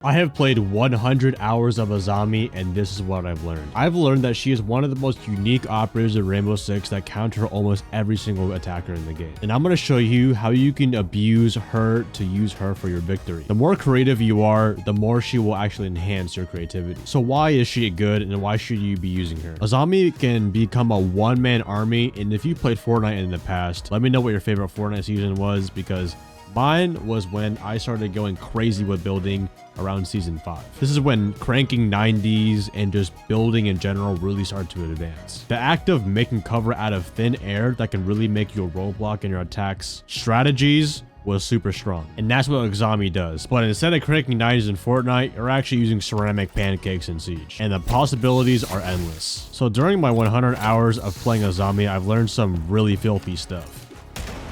I have played 100 hours of Azami, and this is what I've learned. I've learned that she is one of the most unique operators in Rainbow Six that counter almost every single attacker in the game. And I'm going to show you how you can abuse her to use her for your victory. The more creative you are, the more she will actually enhance your creativity. So why is she good, and why should you be using her? Azami can become a one-man army, and if you played Fortnite in the past, let me know what your favorite Fortnite season was, because mine was when I started going crazy with building around season 5. This is when cranking 90s and just building in general really started to advance. The act of making cover out of thin air that can really make your roadblock and your attacks strategies was super strong. And that's what Azami does. But instead of cranking 90s in Fortnite, you're actually using ceramic pancakes in Siege. And the possibilities are endless. So during my 100 hours of playing Azami, I've learned some really filthy stuff.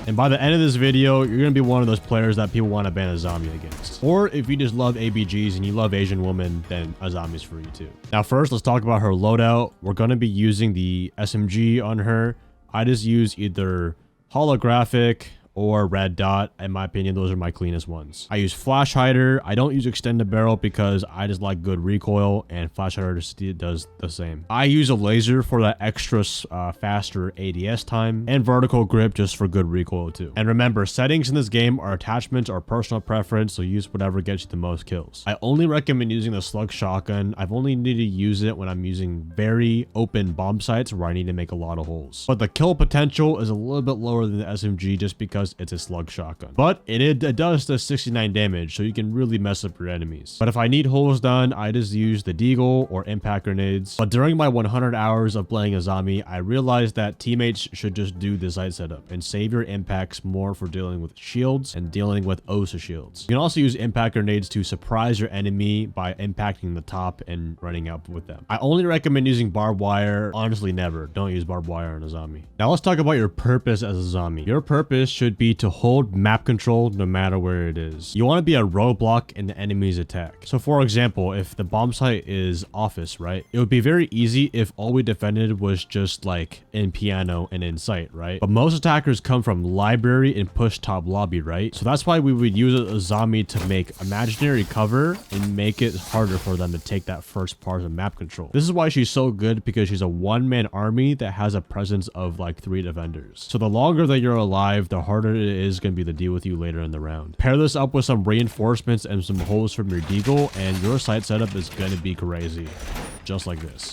And by the end of this video, you're going to be one of those players that people want to ban Azami against. Or if you just love ABGs and you love Asian women, then Azami's for you too. Now first, let's talk about her loadout. We're going to be using the SMG on her. I just use either holographic or red dot. In my opinion, those are my cleanest ones. I use flash hider. I don't use extended barrel because I just like good recoil, and flash hider just does the same. I use a laser for that extra faster ADS time, and vertical grip just for good recoil too. And remember, settings in this game are attachments or personal preference, so use whatever gets you the most kills. I only recommend using the slug shotgun. I've only needed to use it when I'm using very open bomb sites where I need to make a lot of holes. But the kill potential is a little bit lower than the SMG just because it's a slug shotgun. But it does the 69 damage, so you can really mess up your enemies. But if I need holes done, I just use the deagle or impact grenades. But during my 100 hours of playing Azami, I realized that teammates should just do the site setup and save your impacts more for dealing with shields and dealing with OSA shields. You can also use impact grenades to surprise your enemy by impacting the top and running up with them. I only recommend using barbed wire. Honestly, never. Don't use barbed wire on Azami. Now let's talk about your purpose as Azami. Your purpose should be to hold map control no matter where it is. You want to be a roadblock in the enemy's attack. So for example, if the bomb site is office, right? It would be very easy if all we defended was just like in piano and in site, right? But most attackers come from library and push top lobby, right? So that's why we would use Azami to make imaginary cover and make it harder for them to take that first part of map control. This is why she's so good, because she's a one-man army that has a presence of like 3 defenders. So the longer that you're alive, the harder it is going to be to deal with you later in the round. Pair this up with some reinforcements and some holes from your deagle, and your site setup is going to be crazy. Just like this.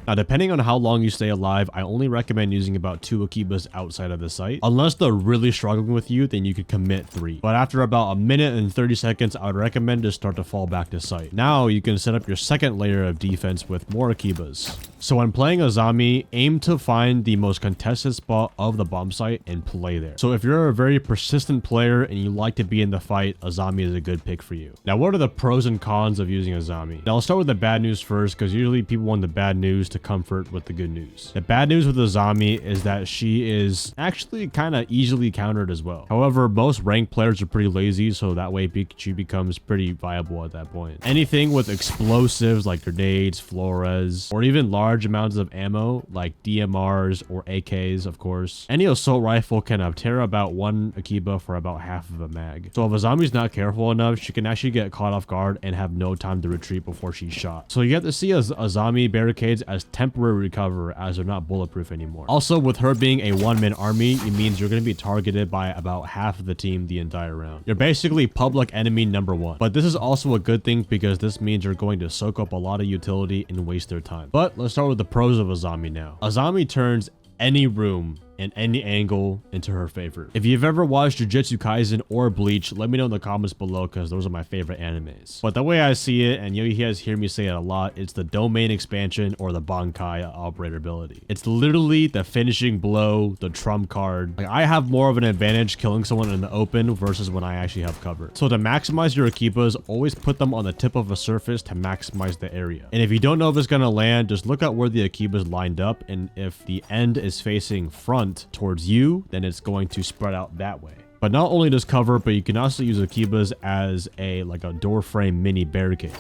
Now, depending on how long you stay alive, I only recommend using about 2 Akibas outside of the site. Unless they're really struggling with you, then you could commit 3. But after about a minute and 30 seconds, I would recommend to start to fall back to site. Now, you can set up your second layer of defense with more Akibas. So when playing Azami, aim to find the most contested spot of the bomb site and play there. So if you're a very persistent player and you like to be in the fight, Azami is a good pick for you. Now, what are the pros and cons of using Azami? Now, I'll start with the bad news first, because usually people want the bad news to comfort with the good news. The bad news with Azami is that she is actually kind of easily countered as well. However, most ranked players are pretty lazy, so that way she becomes pretty viable at that point. Anything with explosives like grenades, Flores, or even large amounts of ammo like DMRs or AKs, of course. Any assault rifle can tear about 1 Akiba for about half of a mag. So if Azami's not careful enough, she can actually get caught off guard and have no time to retreat before she's shot. So you have to see Azami barricades as temporary recover, as they're not bulletproof anymore. Also, with her being a one-man army, it means you're going to be targeted by about half of the team the entire round. You're basically public enemy number 1. But this is also a good thing, because this means you're going to soak up a lot of utility and waste their time. But let's start with the pros of Azami now. Azami turns any room and any angle into her favor. If you've ever watched Jujutsu Kaisen or Bleach, let me know in the comments below, because those are my favorite animes. But the way I see it, and you guys hear me say it a lot, it's the domain expansion or the Bankai operator ability. It's literally the finishing blow, the trump card. Like, I have more of an advantage killing someone in the open versus when I actually have cover. So to maximize your Akibas, always put them on the tip of a surface to maximize the area. And if you don't know if it's gonna land, just look at where the Akibas lined up, and if the end is facing front towards you, then it's going to spread out that way. But not only does cover, but you can also use Akibas as a door frame mini barricade.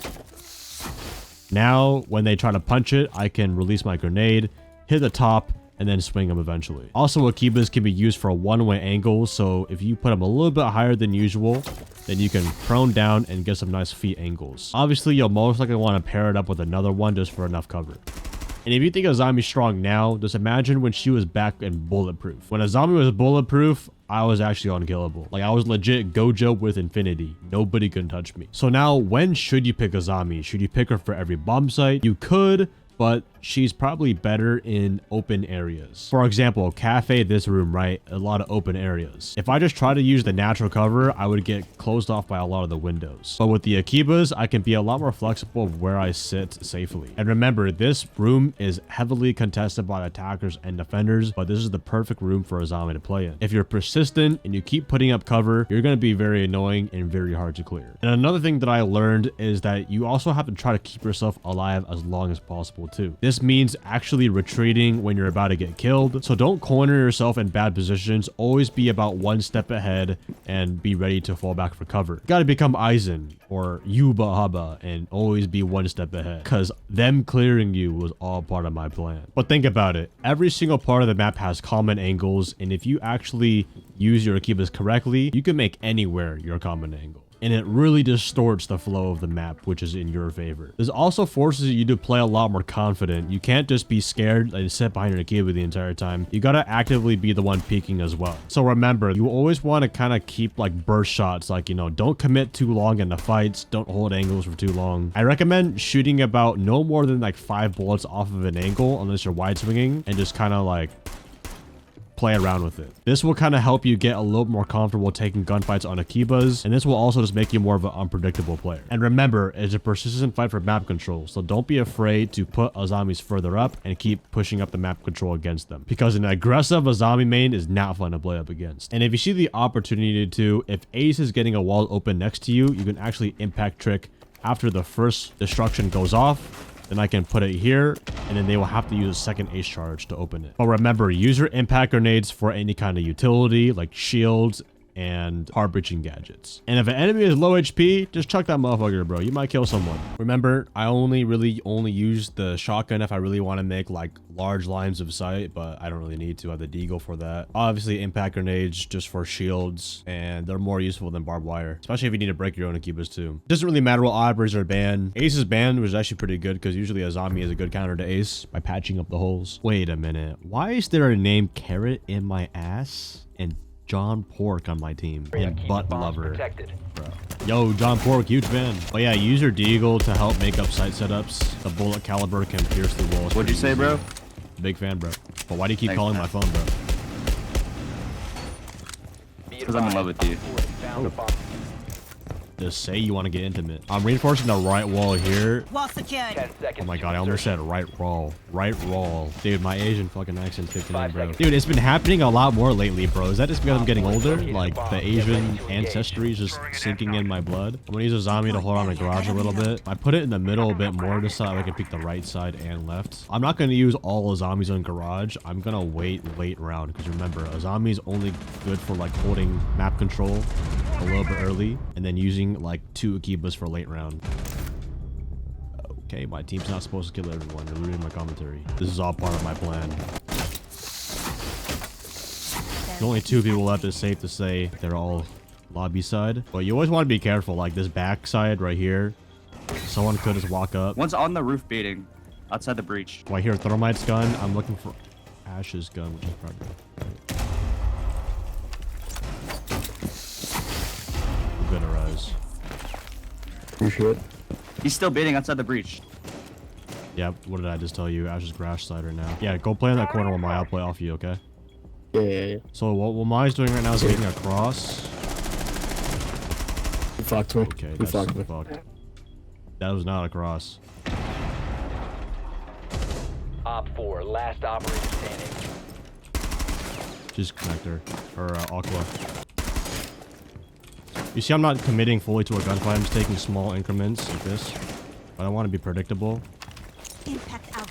Now when they try to punch it, I can release my grenade, hit the top, and then swing them eventually. Also, Akibas can be used for a one-way angle, so if you put them a little bit higher than usual, then you can prone down and get some nice feet angles. Obviously, you'll most likely want to pair it up with another one just for enough cover. And if you think Azami's strong now, just imagine when she was back in bulletproof. When Azami was bulletproof, I was actually unkillable. Like, I was legit Gojo with infinity. Nobody can touch me. So now, when should you pick Azami? Should you pick her for every bomb site? You could, but she's probably better in open areas. For example, cafe, this room, right? A lot of open areas. If I just try to use the natural cover, I would get closed off by a lot of the windows. But with the Akibas, I can be a lot more flexible of where I sit safely. And remember, this room is heavily contested by attackers and defenders, but this is the perfect room for Azami to play in. If you're persistent and you keep putting up cover, you're going to be very annoying and very hard to clear. And another thing that I learned is that you also have to try to keep yourself alive as long as possible too. This means actually retreating when you're about to get killed. So don't corner yourself in bad positions. Always be about one step ahead and be ready to fall back for cover. You gotta become Aizen or Yuba Haba and always be one step ahead, because them clearing you was all part of my plan. But think about it. Every single part of the map has common angles, and if you actually use your Akibas correctly, you can make anywhere your common angle. And it really distorts the flow of the map, which is in your favor. This also forces you to play a lot more confident. You can't just be scared and sit behind your Akiba the entire time. You gotta actively be the one peeking as well. So remember, you always want to kind of keep like burst shots, like, you know, don't commit too long in the fights, don't hold angles for too long. I recommend shooting about no more than like 5 bullets off of an angle, unless you're wide swinging, and just kind of like play around with it. This will kind of help you get a little more comfortable taking gunfights on Akibas, and this will also just make you more of an unpredictable player. And remember, it's a persistent fight for map control, so don't be afraid to put Azamis further up and keep pushing up the map control against them, because an aggressive Azami main is not fun to play up against. And if you see the opportunity to, if Ace is getting a wall open next to you, you can actually impact trick after the first destruction goes off. Then I can put it here, and then they will have to use a second ace charge to open it. But remember, use your impact grenades for any kind of utility, like shields and hard breaching gadgets. And if an enemy is low HP, just chuck that motherfucker, bro. You might kill someone. Remember, I really only use the shotgun if I really want to make like large lines of sight, but I don't really need to have the deagle for that. Obviously, impact grenades just for shields, and they're more useful than barbed wire, especially if you need to break your own Akibas too. It doesn't really matter what operators are banned. Ace's ban was actually pretty good, because usually Azami is a good counter to Ace by patching up the holes. Wait a minute. Why is there a name Carrot in my ass and John Pork on my team and Butt Lover? Bro. Yo, John Pork, huge fan. But yeah, use your deagle to help make up sight setups. The bullet caliber can pierce the walls. What'd you say, bro? Big fan, bro. But why do you keep calling my phone, bro? Because I'm in love with you. Oh. Just say you want to get intimate. I'm reinforcing the right wall here. Wall secured. Oh my god, I almost said right wall. Right wall. Dude, my Asian fucking accent's kicking in, bro. Dude, it's been happening a lot more lately, bro. Is that just because I'm getting older? Like, the Asian ancestry is just sinking in my blood? I'm gonna use Azami to hold on the garage a little bit. I put it in the middle a bit more just so I can peek the right side and left. I'm not gonna use all Azamis on garage. I'm gonna wait late round, because remember, Azami's only good for like holding map control a little bit early, and then using like 2 Akibas for late round. Okay, my team's not supposed to kill everyone. They're ruining my commentary. This is all part of my plan. There's only 2 people left. It's safe to say they're all lobby side, but you always want to be careful. Like this back side right here, someone could just walk up. One's on the roof baiting outside the breach. Oh, I hear Thermite's gun. I'm looking for Ash's gun, which is probably right. Good arise. You should. He's still baiting outside the breach. Yeah, what did I just tell you? Ash's garage side right now. Yeah, go play in that corner while I'll play off you, okay? Yeah. So what Mai's doing right now is making a cross. You fucked me. Okay, You that's fucked me. fucked. That was not a cross. Op 4, last operator standing. Just connector. Or Aqua. You see, I'm not committing fully to a gunfight. I'm just taking small increments like this. But I want to be predictable. Impact out.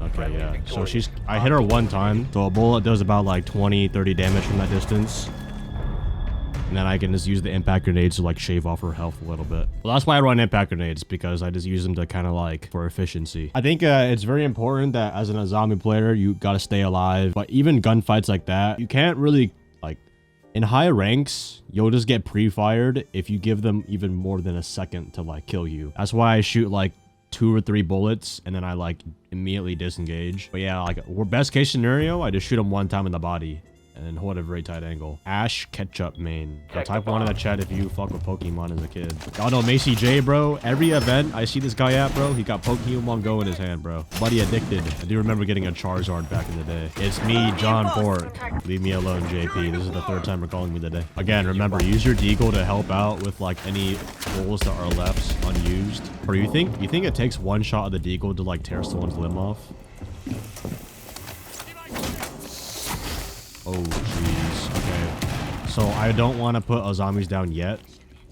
Okay, yeah. So I hit her one time. So a bullet does about like 20, 30 damage from that distance. and then I can just use the impact grenades to like shave off her health a little bit. Well, that's why I run impact grenades, because I just use them to kind of like for efficiency. I think it's very important that as an Azami player, you gotta stay alive. But even gunfights like that, you can't really like in high ranks, you'll just get pre-fired if you give them even more than a second to like kill you. That's why I shoot like 2 or 3 bullets and then I like immediately disengage. But yeah, like best case scenario, I just shoot him 1 time in the body and then hold a very tight angle. Ash ketchup main. Yo, type 1 in the chat if you fuck with Pokemon as a kid. Y'all know Macy J, bro. Every event I see this guy at, bro, he got Pokemon Go in his hand, bro. Buddy addicted. I do remember getting a Charizard back in the day. It's me, John Pork. Leave me alone, JP. This is the 3rd time you're calling me today. Again, remember, use your deagle to help out with like any holes that are left unused. Or you think it takes 1 shot of the deagle to like tear someone's limb off? Oh, jeez. Okay. So I don't want to put Azami's down yet.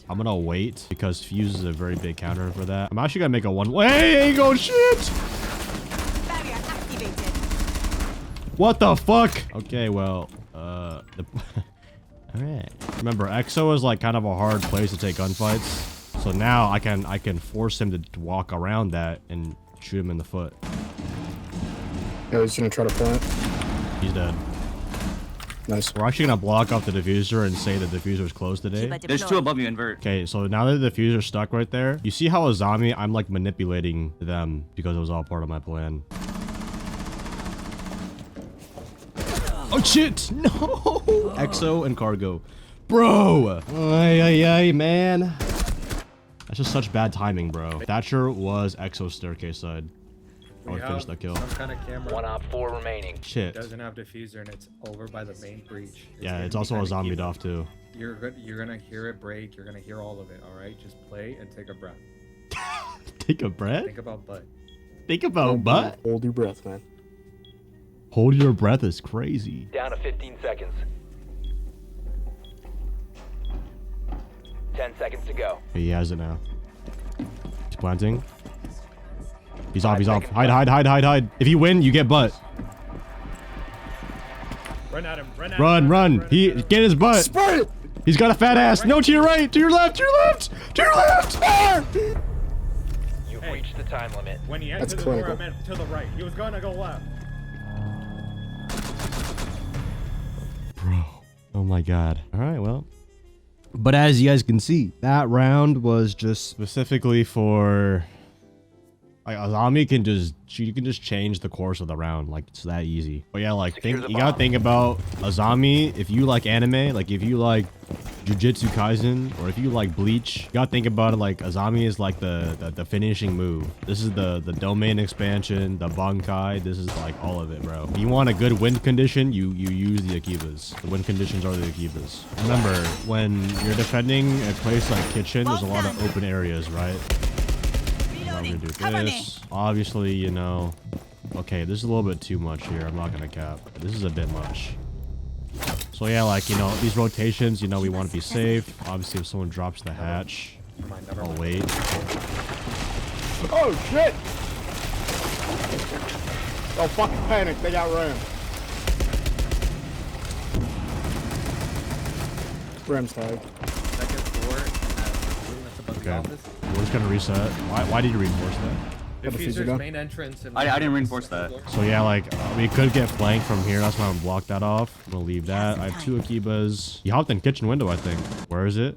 I'm going to wait because Fuse is a very big counter for that. I'm actually going to make a one. Hey, go shit! Barrier activated. What the fuck? Okay, well, all right. Remember, EXO is like kind of a hard place to take gunfights. So now I can force him to walk around that and shoot him in the foot. Yeah, he's gonna try to plant. He's dead. Nice. We're actually gonna block off the diffuser and say the diffuser is closed today. Kiba There's 2 deployed. above you, invert. Okay, so now that the diffuser's stuck right there, you see how Azami, I'm like manipulating them because it was all part of my plan. Oh shit! No! EXO and Cargo. Bro! Ay, ay, ay, man. That's just such bad timing, bro. Thatcher was EXO's staircase side. I would finish that kill. Some kind of camera. 1 op 4 remaining. Shit. Doesn't have diffuser and it's over by the main breach. Yeah, it's also a zombie off too. You're gonna hear it break. You're gonna hear all of it. All right, just play and take a breath. Take a breath? Think about butt. Think about butt? Hold your breath, man. Hold your breath is crazy. Down to 15 seconds. 10 seconds to go. He has it now. He's planting. He's off, he's off. Hide, hide, hide, hide, hide. If you win, you get butt. Run at him. Run at Run, him. run. He get his butt. Sprint! He's got a fat ass. No, to your right, to your left, to your left, to your left. Ah! You've reached the time limit. When he That's entered the door, I clinical. meant to the right. He was gonna go left. Bro. Oh my god. All right, well. But as you guys can see, that round was just specifically for like Azami she can just change the course of the round. Like it's that easy. But yeah, like Secure the you gotta bomb. think about Azami. If you like anime, like if you like Jujutsu Kaisen, or if you like Bleach, you gotta think about it like Azami is like the finishing move. This is the domain expansion, the Bankai. This is like all of it, bro. If you want a good wind condition, you use the Akibas. The wind conditions are the Akibas. Remember, when you're defending a place like Kitchen, there's a lot of open areas, right? I'm gonna do Cover me. this. Obviously, you know. Okay, this is a little bit too much here. I'm not gonna cap. This is a bit much. So yeah, like, you know, these rotations, you know, we want to be safe. Obviously, if someone drops the hatch, I'll wait. Oh shit! Don't fucking panic, they got ram. Ram's tag. Second floor. That's above the Okay. office. We're just gonna reset. Why did you reinforce that? Got the diffuser Diffuser's down. main entrance. And I didn't reinforce that. So yeah, like, we could get flanked from here. That's why I'm gonna block that off. I'm gonna leave that. I have 2 Akibas. He hopped in kitchen window, I think. Where is it?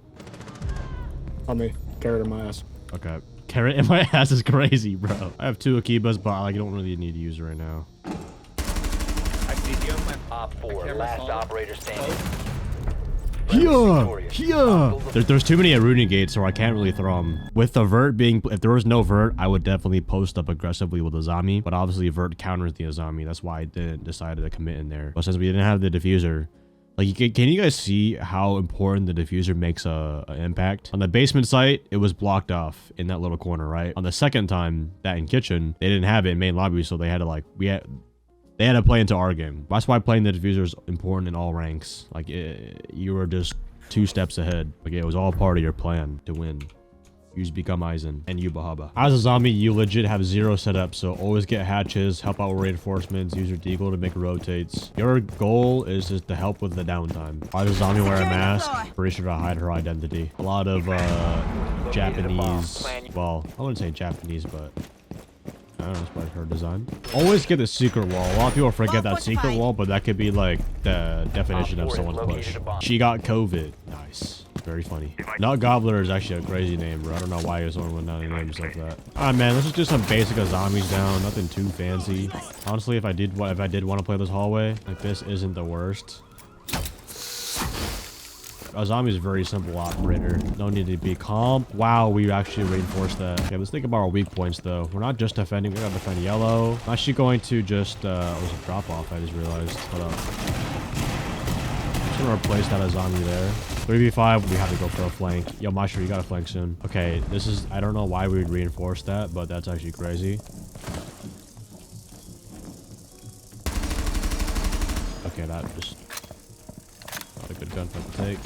On me. Carrot in my ass. Okay. Carrot in my ass is crazy, bro. I have 2 Akibas, but like, I don't really need to use it right now. I see you on my Op 4, camera last phone. operator standing. Here! There's too many Aruni gates, so I can't really throw them. With the vert being, if there was no vert, I would definitely post up aggressively with Azami. But obviously, vert counters the Azami. That's why I didn't decide to commit in there. But since we didn't have the diffuser, like, can you guys see how important the diffuser makes a impact? On the basement site, it was blocked off in that little corner, right? On the second time, that in kitchen, they didn't have it in main lobby, so they had to like they had to play into our game. That's why playing the diffuser is important in all ranks. Like, you were just 2 steps ahead. Like, it was all part of your plan to win. you just become Aizen and Yubahaba. As a zombie, you legit have zero setup, so always get hatches, help out with reinforcements, use your deagle to make rotates. Your goal is just to help with the downtime. Why does zombie wear a mask? Pretty sure to hide her identity. A lot of Japanese, well, I wouldn't say Japanese, but I don't know, it's probably her design. Always get the secret wall. A lot of people forget that secret wall, but that could be like the definition of someone's push. She got COVID. Nice. Very funny. Not Gobbler is actually a crazy name, bro. I don't know why someone went down and named himself that. Alright, man, let's just do some basic zombies down. Nothing too fancy. Honestly, if I did want to play this hallway, like this isn't the worst. Azami is a very simple operator. No need to be calm. Wow, we actually reinforced that. Okay, let's think about our weak points, though. We're not just defending. We gotta defend yellow. I'm actually going to just... was a drop-off, I just realized. Hold up. I'm just gonna replace that Azami there. 3v5, we have to go for a flank. Yo, Masher, you got a flank soon. Okay, this is... I don't know why we would reinforce that, but that's actually crazy. Okay, that just... not a good gunfight to take.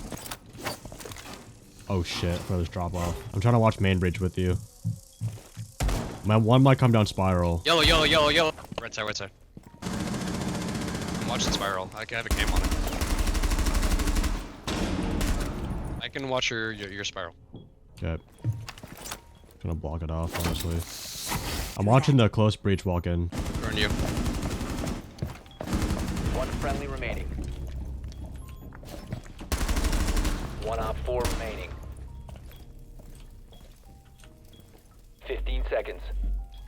Oh shit, brothers drop off. I'm trying to watch main bridge with you. Man, one might come down spiral. Yellow. Right side. I'm watching spiral. I can have a cam on it. I can watch your spiral. Okay. Gonna block it off, honestly. I'm watching the close breach walk in. Burn you. One friendly remaining. One op 4 remaining. 15 seconds.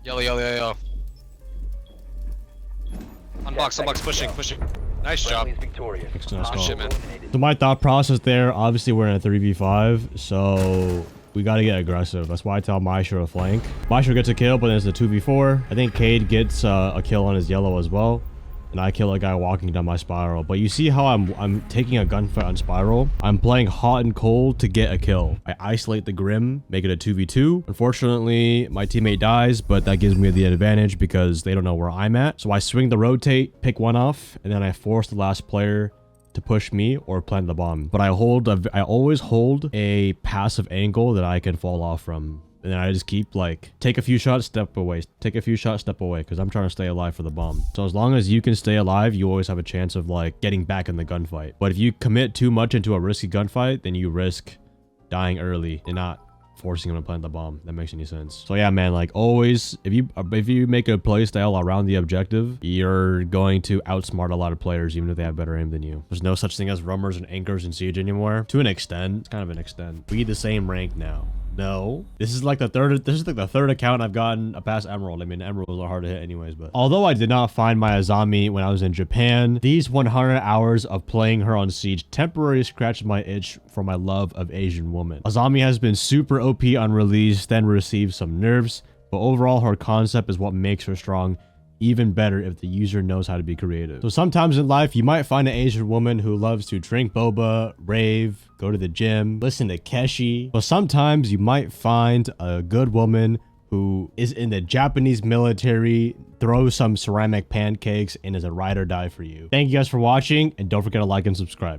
Yellow. Unbox, pushing. Nice job. Friendly's victorious. Nice call. Shit, man. So my thought process there, obviously we're in a 3v5, so we gotta get aggressive. That's why I tell Maestro to flank. Maestro gets a kill, but then it's a 2v4. I think Cade gets a kill on his yellow as well. And I kill a guy walking down my spiral. But you see how I'm taking a gunfight on spiral? I'm playing hot and cold to get a kill. I isolate the Grim, make it a 2v2. Unfortunately, my teammate dies, but that gives me the advantage because they don't know where I'm at. So I swing the rotate, pick one off, and then I force the last player to push me or plant the bomb. But I always hold a passive angle that I can fall off from. And then I just keep like, take a few shots, step away, take a few shots, step away, because I'm trying to stay alive for the bomb. So as long as you can stay alive, you always have a chance of like getting back in the gunfight. But if you commit too much into a risky gunfight, then you risk dying early and not forcing him to plant the bomb. That makes any sense. So yeah, man, like always, if you make a play style around the objective, you're going to outsmart a lot of players, even if they have better aim than you. There's no such thing as roamers and anchors in Siege anymore. To an extent, it's kind of an extent. We need the same rank now. No, this is like the third account I've gotten a past Emerald. I mean, Emeralds are hard to hit anyways, but although I did not find my Azami when I was in Japan, these 100 hours of playing her on Siege temporarily scratched my itch for my love of Asian woman. Azami has been super OP on release, then received some nerfs, but overall her concept is what makes her strong. Even better if the user knows how to be creative. So sometimes in life, you might find an Asian woman who loves to drink boba, rave, go to the gym, listen to Keshi. But sometimes you might find a good woman who is in the Japanese military, throws some ceramic pancakes, and is a ride or die for you. Thank you guys for watching, and don't forget to like and subscribe.